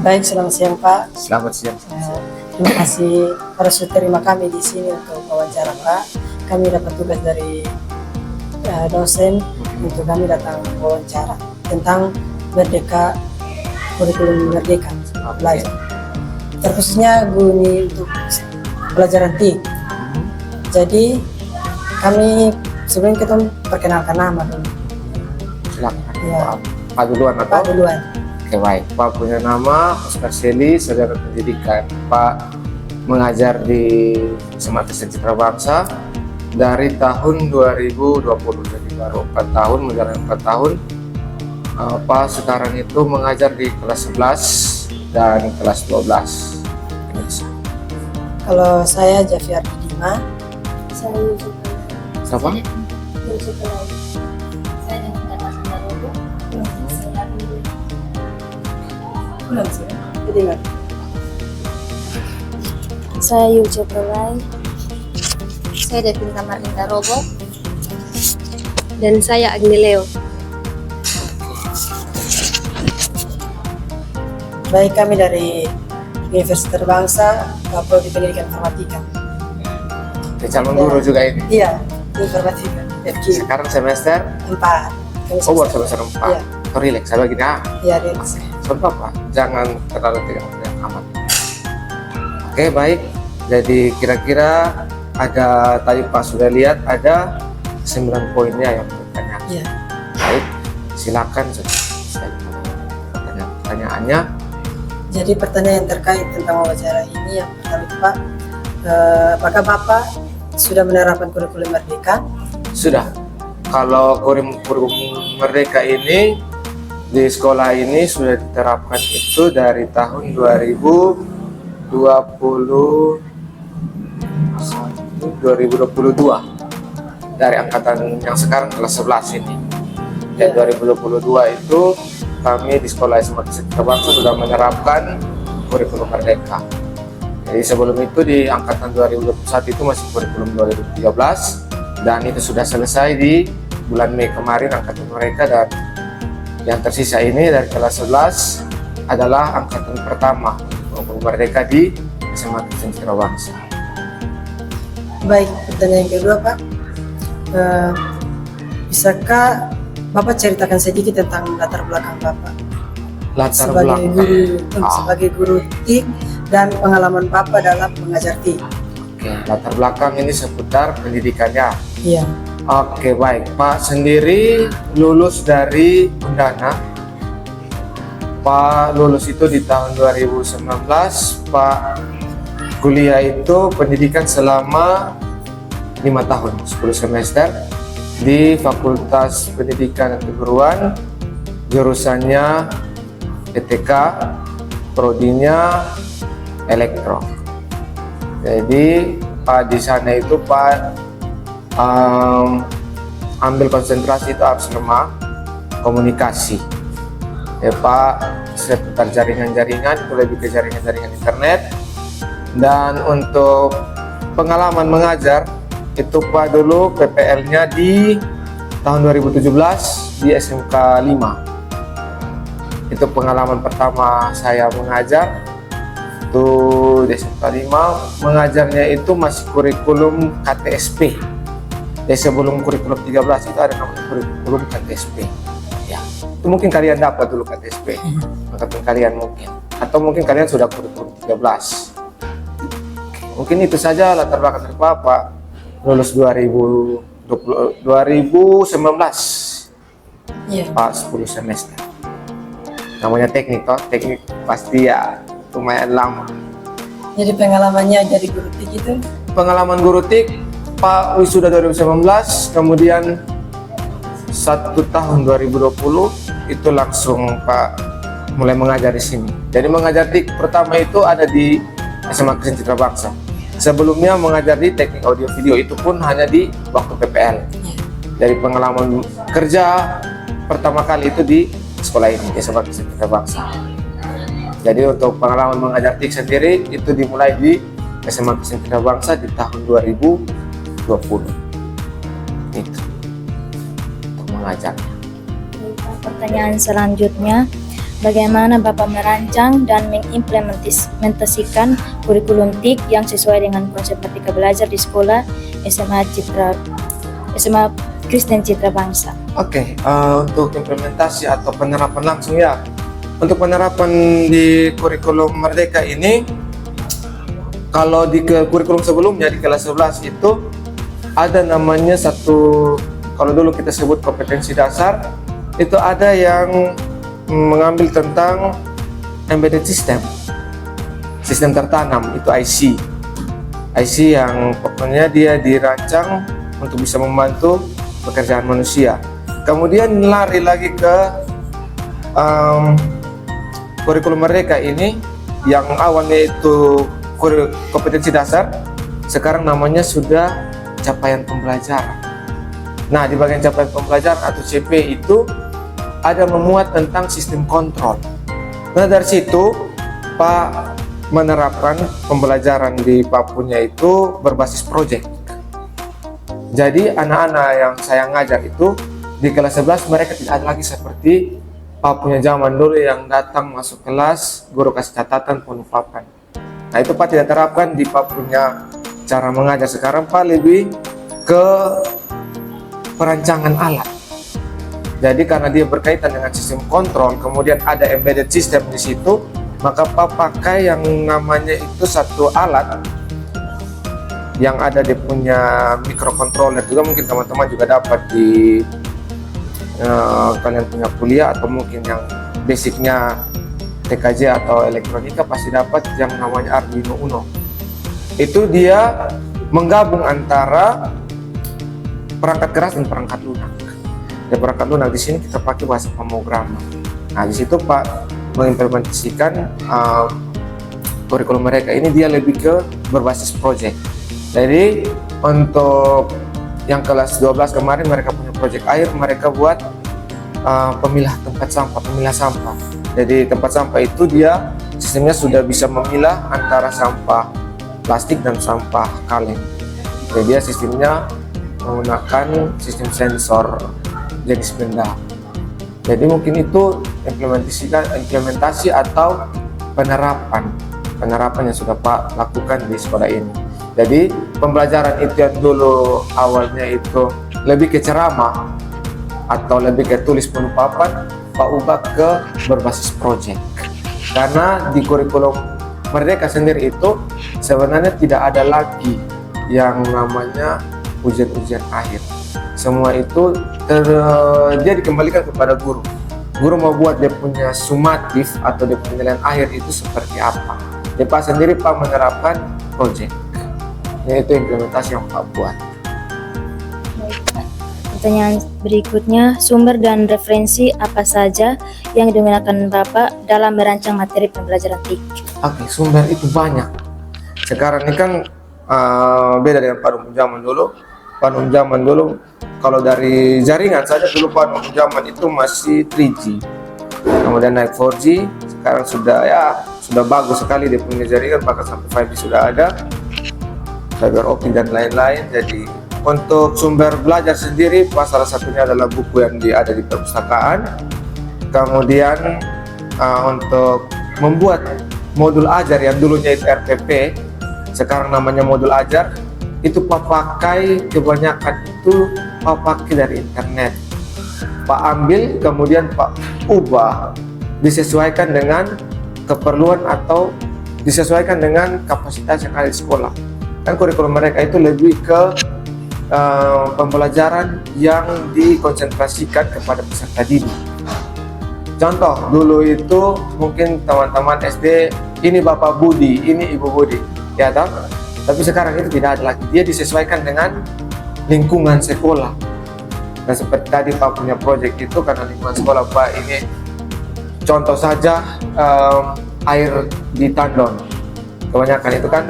Baik, selamat siang Pak. Selamat siang. Terima kasih harus terima kami di sini untuk wawancara Pak. Kami dapat tugas dari dosen untuk kami datang wawancara tentang merdeka, kurikulum merdeka belajar. Terkhususnya bunyi untuk pelajaran TIK. Jadi kami sebelum kita perkenalkan nama dulu. Silakan. Ya. Pak duluan atau? Pak duluan. Oke, baik. Pak punya nama Oscar Seli, Sarjana Pendidikan. Pak mengajar di SMA Kristen Citra Bangsa dari tahun 2020, jadi baru 4 tahun, menjalani 4 tahun. Pak sekarang itu mengajar di kelas 11 dan kelas 12. Kalau saya Javier Dima. Saya Yusuf. Siapa? Yusuf lagi. Saya dengan kata Sandarogo. Saya ambil. Saya Yusuf Pelai. Saya Devin Kamar Robo. Dan saya Agni Leo. Baik, kami dari Universitas Bangsa, Prodi Pendidikan Informatika. Calon guru juga ini. Iya, Informatika. FQ Sekarang semester 4. Oh, baru semester 4. Iya. Oh, relax, saya begini. Iya, Rex. Sebab apa? Jangan terlalu tegang amat. Oke, baik. Jadi kira-kira ada, tadi Pak sudah lihat ada 9 poinnya yang bertanya. Iya. Baik, silakan pertanyaannya. Jadi pertanyaan terkait tentang wawancara ini yang pertama itu Pak, apakah Bapak sudah menerapkan kurikulum merdeka? Sudah. Kalau kurikulum merdeka ini di sekolah ini sudah diterapkan itu dari tahun 2022 dari angkatan yang sekarang kelas 11 ini. Dan 2022 itu kami di sekolah SMA Citra Bangsa sudah menerapkan kurikulum merdeka. Jadi sebelum itu di angkatan 2021 itu masih kurikulum 2013 dan itu sudah selesai di bulan Mei kemarin angkatan mereka, dan yang tersisa ini dari kelas 11 adalah angkatan pertama kurikulum merdeka di SMA Kristen Citra Bangsa. Baik, pertanyaan kedua Pak, bisakah Bapak ceritakan sedikit tentang latar belakang Bapak sebagai guru TIK dan pengalaman Bapak dalam mengajar TIK? Oke, latar belakang ini seputar pendidikannya. Iya. Oke, baik. Pak sendiri lulus dari Undana. Pak lulus itu di tahun 2019. Pak kuliah itu pendidikan selama 5 tahun, 10 semester di Fakultas Pendidikan dan Keguruan, jurusannya ETK, prodinya elektro. Jadi Pak di sana itu Pak ambil konsentrasi itu absema komunikasi. Ya Pak seputar jaringan-jaringan, itu lebih ke jaringan-jaringan internet. Dan untuk pengalaman mengajar itu Pak dulu PPL-nya di tahun 2017 di SMK 5. Itu pengalaman pertama saya mengajar. Itu di SMK 5 mengajarnya itu masih kurikulum KTSP. Ya, sebelum kurikulum 13 itu ada namanya kurikulum KTSP. Ya, itu mungkin kalian dapat dulu KTSP. Angkatan kalian mungkin. Atau mungkin kalian sudah kurikulum 13. Mungkin itu saja latar belakang dari Bapak. Lulus 2019. Iya. Pak 10 semester. Namanya teknik toh, teknik pasti ya lumayan lama. Jadi pengalamannya jadi guru TIK itu? Pengalaman guru TIK, Pak wisuda 2019, kemudian 1 tahun 2020 itu langsung Pak mulai mengajar di sini. Jadi mengajar TIK pertama itu ada di SMA Kristen Citra Bangsa. Sebelumnya mengajar di teknik audio video, itu pun hanya di waktu PPL. Dari pengalaman kerja pertama kali itu di sekolah ini, SMA Kristen Citra Bangsa. Jadi untuk pengalaman mengajar TIK sendiri itu dimulai di SMA Kristen Citra Bangsa di tahun 2020. Itu untuk mengajarnya. Pertanyaan selanjutnya, bagaimana Bapak merancang dan mengimplementasikan kurikulum TIK yang sesuai dengan konsep Merdeka Belajar di sekolah SMA Kristen Citra Bangsa. Oke, untuk implementasi atau penerapan langsung ya. Untuk penerapan di kurikulum Merdeka ini, kalau di kurikulum sebelumnya di kelas 11 itu ada namanya satu, kalau dulu kita sebut kompetensi dasar, itu ada yang mengambil tentang embedded system, sistem tertanam, itu IC yang pokoknya dia dirancang untuk bisa membantu pekerjaan manusia. Kemudian lari lagi ke kurikulum Merdeka ini yang awalnya itu kompetensi dasar, sekarang namanya sudah capaian pembelajaran. Nah, di bagian capaian pembelajaran atau CP itu ada memuat tentang sistem kontrol. Nah, dari situ Pak menerapkan pembelajaran di Pak punya itu berbasis proyek. Jadi anak-anak yang saya ngajar itu di kelas 11 mereka tidak ada lagi seperti Pak punya zaman dulu yang datang masuk kelas, guru kasih catatan penuh papan. Nah, itu Pak tidak terapkan di Pak punya cara mengajar. Sekarang Pak lebih ke perancangan alat. Jadi karena dia berkaitan dengan sistem kontrol, kemudian ada embedded system di situ, maka Pak pakai yang namanya itu satu alat yang ada di punya microcontroller. Juga mungkin teman-teman juga dapat di kalian punya kuliah, atau mungkin yang basicnya TKJ atau elektronika pasti dapat yang namanya Arduino Uno. Itu dia menggabung antara perangkat keras dan perangkat lunak. Di perangkat lunak di sini kita pakai bahasa pemrograman. Nah, di situ Pak mengimplementasikan kurikulum mereka ini dia lebih ke berbasis project. Jadi untuk yang kelas 12 kemarin mereka punya project air, mereka buat pemilah sampah. Jadi tempat sampah itu dia sistemnya sudah bisa memilah antara sampah plastik dan sampah kaleng. Jadi dia sistemnya menggunakan sistem sensor jenis benda. Jadi mungkin itu implementasi atau penerapan yang sudah Pak lakukan di sekolah ini. Jadi pembelajaran itu yang dulu awalnya itu lebih ke ceramah atau lebih ke tulis penuh papan, Pak ubah ke berbasis project. Karena di kurikulum Merdeka sendiri itu sebenarnya tidak ada lagi yang namanya ujian-ujian akhir. Semua itu dia dikembalikan kepada guru. Guru mau buat dia punya sumatif atau dia penilaian akhir itu seperti apa. Dia Pak sendiri Pak menerapkan project. Yaitu implementasi yang Pak buat. Baik, Pak. Pertanyaan berikutnya, sumber dan referensi apa saja yang digunakan Bapak dalam merancang materi pembelajaran TIK? Oke, sumber itu banyak. Sekarang ini kan beda dengan pada zaman dulu. Pada zaman dulu kalau dari jaringan saja dulu pada zaman itu masih 3G. Kemudian naik 4G, sekarang sudah bagus sekali dia punya jaringan, bahkan sampai 5G sudah ada, fiber optik dan lain-lain. Jadi untuk sumber belajar sendiri, salah satunya adalah buku yang ada di perpustakaan. Kemudian untuk membuat modul ajar yang dulunya itu RPP, sekarang namanya modul ajar, itu Pak pakai kebanyakan itu Pak pakai dari internet. Pak ambil kemudian Pak ubah disesuaikan dengan keperluan atau disesuaikan dengan kapasitas yang ada di sekolah. Kan kurikulum mereka itu lebih ke pembelajaran yang dikonsentrasikan kepada peserta didik. Contoh dulu itu mungkin teman-teman SD ini Bapak Budi, ini Ibu Budi, ya toh? Tapi sekarang itu tidak ada lagi. Dia disesuaikan dengan lingkungan sekolah. Nah, seperti tadi Pak punya proyek itu karena lingkungan sekolah Pak ini. Contoh saja air di tandon. Kebanyakan itu kan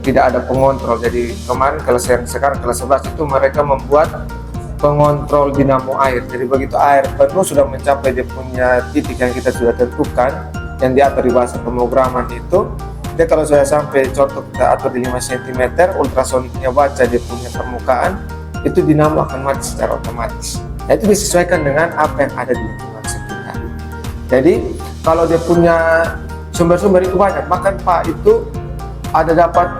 tidak ada pengontrol. Jadi kemarin sekarang kelas 11 itu mereka membuat pengontrol dinamo air. Jadi begitu air penuh sudah mencapai dia punya titik yang kita sudah tentukan, yang diatur di bahasa pemrograman itu, dia kalau sudah sampai contoh kita atur di 5 cm, ultrasoniknya baca dia punya permukaan, itu dinamo akan mati secara otomatis. Nah, itu disesuaikan dengan apa yang ada di lingkungan sekitar. Jadi kalau dia punya sumber-sumber itu banyak. Bahkan Pak itu ada dapat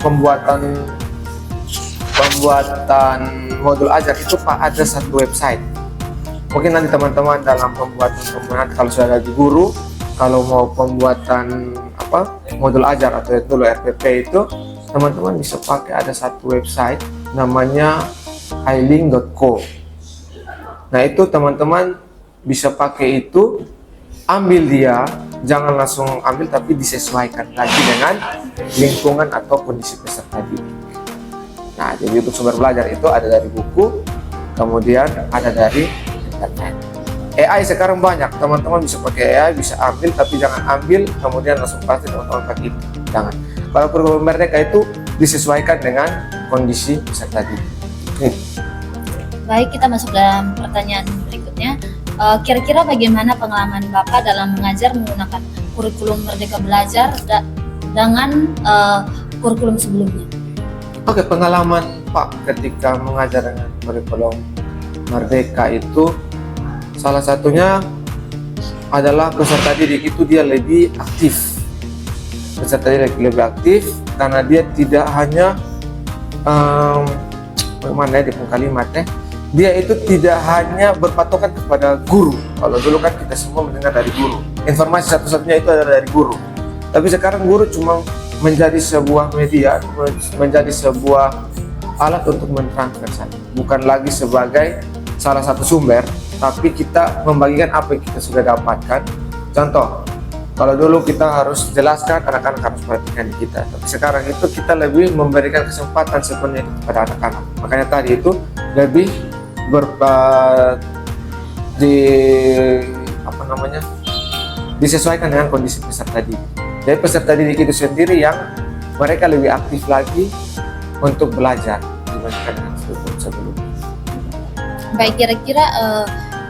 pembuatan modul ajar itu Pak ada satu website. Mungkin nanti teman-teman dalam pembuatan kalau sudah ada guru, kalau mau pembuatan modul ajar atau dulu RPP itu, teman-teman bisa pakai ada satu website namanya highling.co. Nah itu teman-teman bisa pakai itu, ambil dia, jangan langsung ambil tapi disesuaikan lagi dengan lingkungan atau kondisi peserta didik. Nah jadi untuk sumber belajar itu ada dari buku, kemudian ada dari internet. AI sekarang banyak, teman-teman bisa pakai AI, bisa ambil, tapi jangan ambil kemudian langsung pasti teman-teman pakai itu. Jangan. Kalau kurikulum merdeka itu disesuaikan dengan kondisi peserta didik. Baik, kita masuk dalam pertanyaan berikutnya. Kira-kira bagaimana pengalaman Bapak dalam mengajar menggunakan kurikulum Merdeka Belajar dengan kurikulum sebelumnya? Oke, pengalaman Pak ketika mengajar dengan kurikulum Merdeka itu salah satunya adalah peserta didik itu dia lebih aktif. Peserta didik lebih aktif karena dia tidak hanya bagaimana di kalimatnya, dia itu tidak hanya berpatokan kepada guru. Kalau dulu kan kita semua mendengar dari guru, informasi satu-satunya itu adalah dari guru. Tapi sekarang guru cuma menjadi sebuah media, menjadi sebuah alat untuk mentransfer saja, bukan lagi sebagai salah satu sumber, tapi kita membagikan apa yang kita sudah dapatkan. Contoh, kalau dulu kita harus jelaskan, anak-anak harus perhatikan di kita, tapi sekarang itu kita lebih memberikan kesempatan sepenuhnya kepada anak-anak. Makanya tadi itu lebih disesuaikan dengan kondisi peserta didik. Jadi peserta didik itu sendiri yang mereka lebih aktif lagi untuk belajar dibandingkan dengan sebelumnya. Baik, kira-kira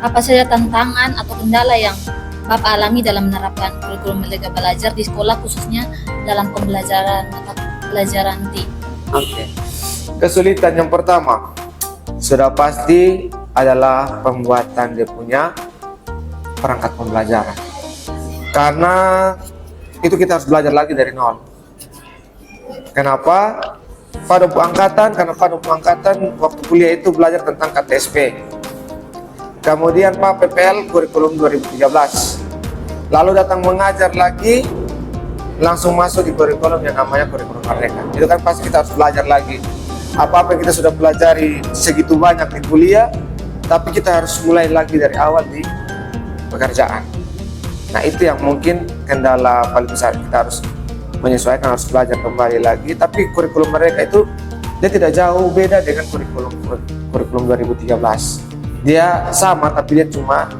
apa saja tantangan atau kendala yang Bapak alami dalam menerapkan kurikulum Merdeka Belajar di sekolah, khususnya dalam pembelajaran mata pelajaran TIK? Oke. Kesulitan yang pertama sudah pasti adalah pembuatan dia punya perangkat pembelajaran. Karena itu kita harus belajar lagi dari nol. Kenapa? Pada angkatan waktu kuliah itu belajar tentang KTSP. Kemudian Pak PPL kurikulum 2013. Lalu datang mengajar lagi, langsung masuk di kurikulum yang namanya kurikulum Merdeka. Itu kan pasti kita harus belajar lagi. Apa-apa yang kita sudah pelajari segitu banyak di kuliah, tapi kita harus mulai lagi dari awal di pekerjaan. Nah itu yang mungkin kendala paling besar, kita harus menyesuaikan, harus belajar kembali lagi. Tapi kurikulum mereka itu dia tidak jauh beda dengan kurikulum 2013. Dia sama, tapi dia cuma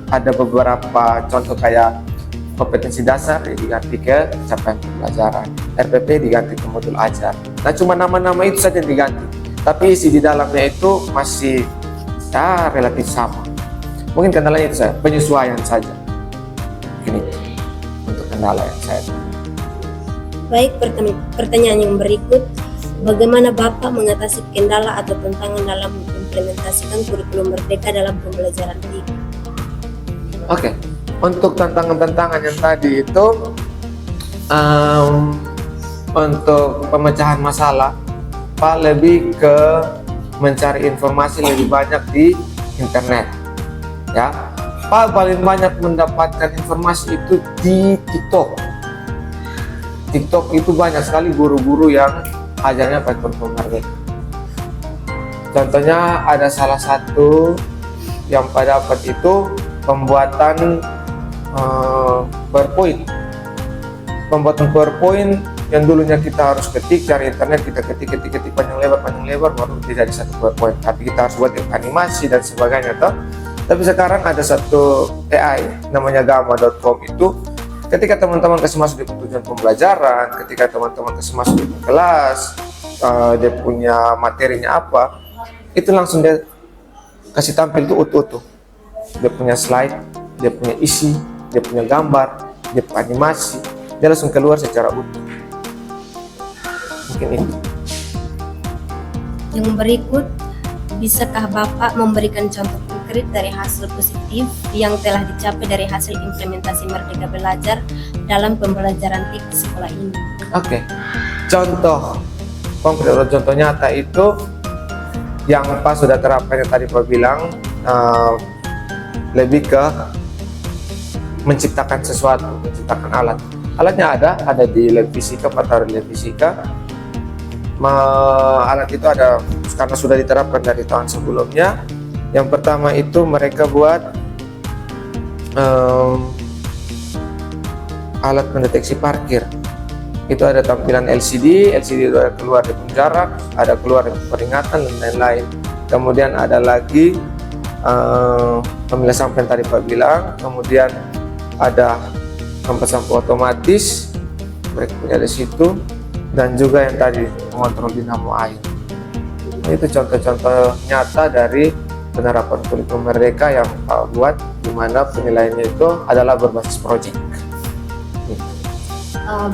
ada beberapa contoh kayak kompetensi dasar diganti ke capaian pembelajaran, RPP diganti ke modul ajar. Nah cuma nama-nama itu saja yang diganti, tapi isi di dalamnya itu masih relatif sama. Mungkin kendalanya itu saja, penyesuaian saja. Ini untuk kendala yang saya. Baik, pertanyaan yang berikut, bagaimana Bapak mengatasi kendala atau tantangan dalam mengimplementasikan kurikulum Merdeka dalam pembelajaran TIK? Oke, untuk tantangan-tantangan yang tadi itu untuk pemecahan masalah, Pak lebih ke mencari informasi lebih banyak di internet, ya. Pak paling banyak mendapatkan informasi itu di TikTok. TikTok itu banyak sekali guru-guru yang ajarnya pakai kurikulum Merdeka. Contohnya ada salah satu yang pada dapat itu pembuatan PowerPoint. Pembuatan PowerPoint yang dulunya kita harus ketik cari internet, kita ketik panjang lebar baru jadi satu PowerPoint. Tapi kita harus buat animasi dan sebagainya toh. Tapi sekarang ada satu AI namanya gamma.com itu, ketika teman-teman kasih masuk di tujuan pembelajaran, ketika teman-teman kasih masuk di kelas, dia punya materinya apa, itu langsung dia kasih tampil tuh utuh-utuh. Dia punya slide, dia punya isi, dia punya gambar, dia punya animasi, dia langsung keluar secara utuh. Mungkin itu. Yang berikut, bisakah Bapak memberikan contoh konkret konkret dari hasil positif yang telah dicapai dari hasil implementasi Merdeka Belajar dalam pembelajaran TIK sekolah ini. Oke, contoh konkret atau contoh nyata itu yang Pak sudah terapkan yang tadi Pak bilang, lebih ke menciptakan sesuatu, menciptakan alat. Alatnya ada di lab fisika, Pak taruh di lab fisika. Alat itu ada karena sudah diterapkan dari tahun sebelumnya. Yang pertama itu mereka buat alat pendeteksi parkir. Itu ada tampilan LCD itu ada keluar dari jarak, ada keluar dari peringatan dan lain-lain. Kemudian ada lagi pemilah sampah yang tadi Pak bilang. Kemudian ada sampah otomatis, mereka punya di situ, dan juga yang tadi mengontrol dinamo air. Itu contoh-contoh nyata dari penerapan kurikulum Merdeka yang Pak buat, di mana penilaiannya itu adalah berbasis proyek.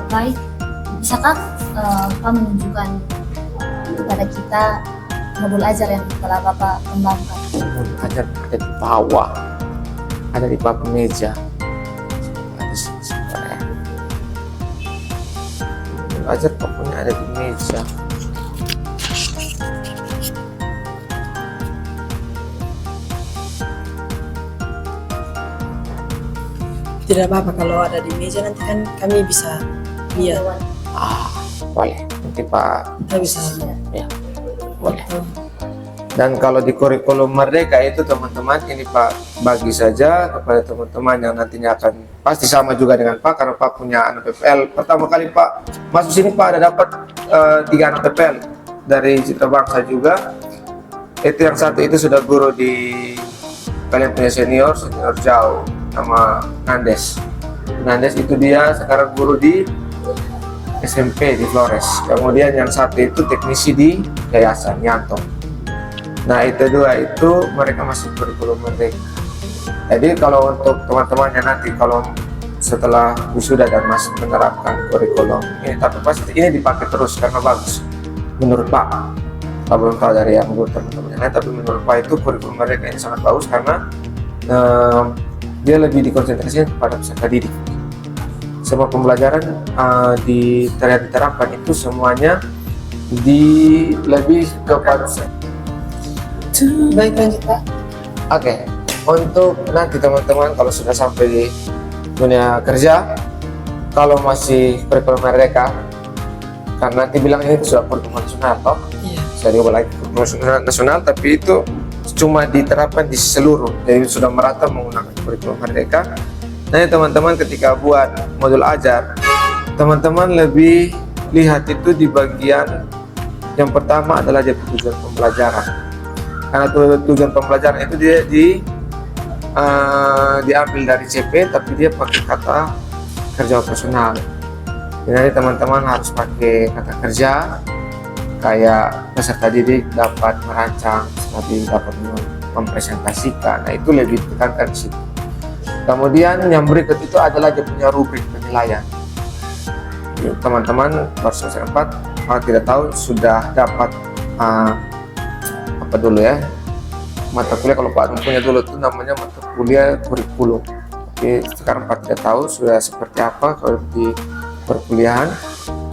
Baik, bisakah Pak menunjukkan kepada kita modul ajar yang telah Bapak kembangkan? Modul ajar ada di bawah, ada di bawah meja. Ajar pokoknya ada di meja. Tidak apa-apa kalau ada di meja, nanti kan kami bisa lihat. Boleh. Nanti Pak Kita bisa ya, boleh. foto. Dan kalau di kurikulum Merdeka itu teman-teman, ini Pak bagi saja kepada teman-teman yang nantinya akan pasti sama juga dengan Pak, karena Pak punya anak PPL. Pertama kali Pak masuk sini Pak ada dapat 3 anak PPL dari Citra Bangsa juga. Itu yang satu itu sudah guru di, kalian punya senior jauh, nama Nandes. Nandes itu dia sekarang guru di SMP di Flores. Kemudian yang satu itu teknisi di Yayasan Yanto. Nah itu dua itu mereka masih kurikulum Merdeka. Jadi kalau untuk teman-temannya nanti kalau setelah wisuda dan masih menerapkan kurikulum ini, tapi pasti ini dipakai terus karena bagus menurut Pak. Pak belum tahu dari yang menurut teman-temannya lain, tapi menurut Pak itu kurikulum Merdeka ini sangat bagus karena dia lebih dikonsentrasikan kepada peserta didik. Semua pembelajaran diterapkan itu semuanya lebih kepada. Baik, lanjut Pak. Oke, untuk nanti teman-teman kalau sudah sampai di dunia kerja, kalau masih kurikulum Merdeka, karena nanti bilang ini sudah kurikulum nasional, toh? Iya. Saya juga lagi kurikulum nasional, tapi itu cuma diterapkan di seluruh, jadi sudah merata menggunakan kurikulum Merdeka. Nah, teman-teman ketika buat modul ajar, teman-teman lebih lihat itu di bagian yang pertama adalah dia tujuan pembelajaran. Karena tujuan pembelajaran itu dia diambil dari CP, tapi dia pakai kata kerja operasional. Jadi teman-teman harus pakai kata kerja, kayak peserta didik dapat merancang, tadi dapat mempresentasikan. Nah itu lebih ditekankan di situ. Kemudian yang berikut itu adalah dia punya rubrik penilaian. Teman-teman baru semester 4, kalau tidak tahu sudah dapat apa dulu ya, mata kuliah. Kalau Pak punya dulu itu namanya mata kuliah kurikulum. Tapi sekarang Pak tidak tahu sudah seperti apa kalau di perkuliahan.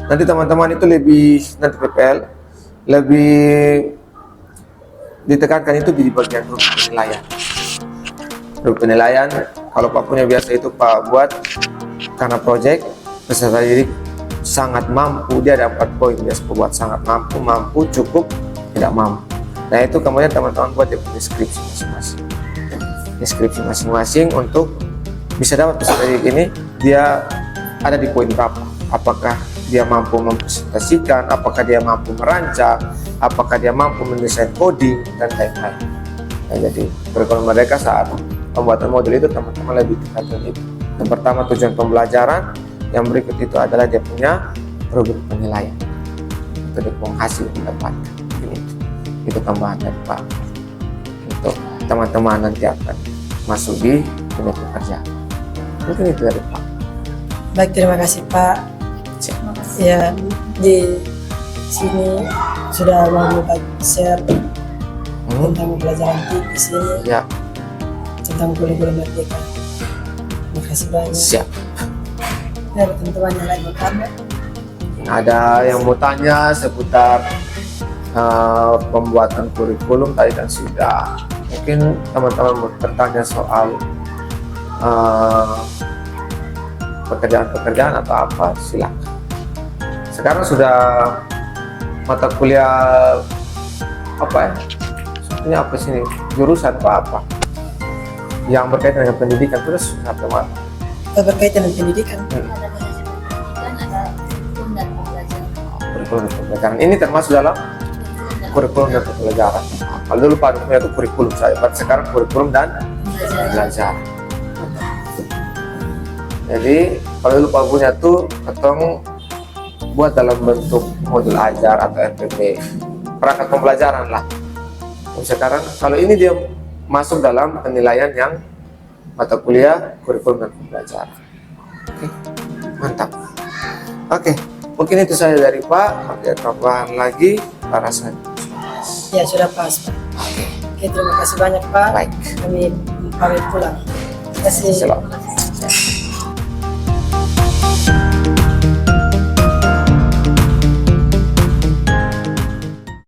Nanti teman-teman itu lebih, nanti PPL lebih ditekankan itu di bagian rubrik penilaian. Rubrik penilaian kalau Pak punya biasa itu Pak buat karena project peserta didik sangat mampu, dia ada 4 poin biasa buat sangat mampu, cukup, tidak mampu. Nah itu kemudian teman-teman buat dia punya deskripsi masing-masing. Deskripsi masing-masing untuk bisa dapat peserta didik ini dia ada di poin berapa. Apakah dia mampu mempresentasikan, apakah dia mampu merancang, apakah dia mampu mendesain coding, dan lain-lain. Nah, jadi kurikulum Merdeka saat pembuatan modul itu teman-teman lebih tekankan itu. Yang pertama tujuan pembelajaran, yang berikut itu adalah dia punya rubrik penilaian. Itu dia hasil yang didapatkan. Itu tambahan dari Pak untuk teman-teman nanti akan masuk di dunia pekerjaan. Mungkin itu dari Pak. Baik, terima kasih Pak. Ya, di sini sudah mau share tentang pelajaran TIK di sini. Ya. tentang kurikulum merdeka. Terima kasih banyak. Siap. Ada teman-teman yang lain mau tambah? Ada yang mau tanya seputar pembuatan kurikulum tadi kan sudah. Mungkin teman-teman mau bertanya soal pekerjaan-pekerjaan atau apa, silakan. Sekarang sudah mata kuliah apa ya? Ini apa sini? Jurusan apa? Yang berkaitan dengan pendidikan terus sampai mana? Berkaitan dengan pendidikan. Ada manajemen pendidikan, ada kurikulum dan pembelajaran. Kurikulum dan pembelajaran. Ini termasuk dalam kurikulum dan pembelajaran. Kalau dulu Pak punya itu kurikulum saya, sekarang kurikulum dan pembelajaran. Jadi kalau dulu Pak punya tuh ketong buat dalam bentuk modul ajar atau RPP, perangkat pembelajaran lah. Sekarang kalau ini dia masuk dalam penilaian yang mata kuliah kurikulum dan pembelajaran. Oke, mantap. Oke, mungkin itu saja dari Pak. Ada tambahan lagi Pak Rasman? Ya sudah pas Pak. Oke, terima kasih banyak Pak. Baik. Kami pamit pulang. Terima kasih. Selamat.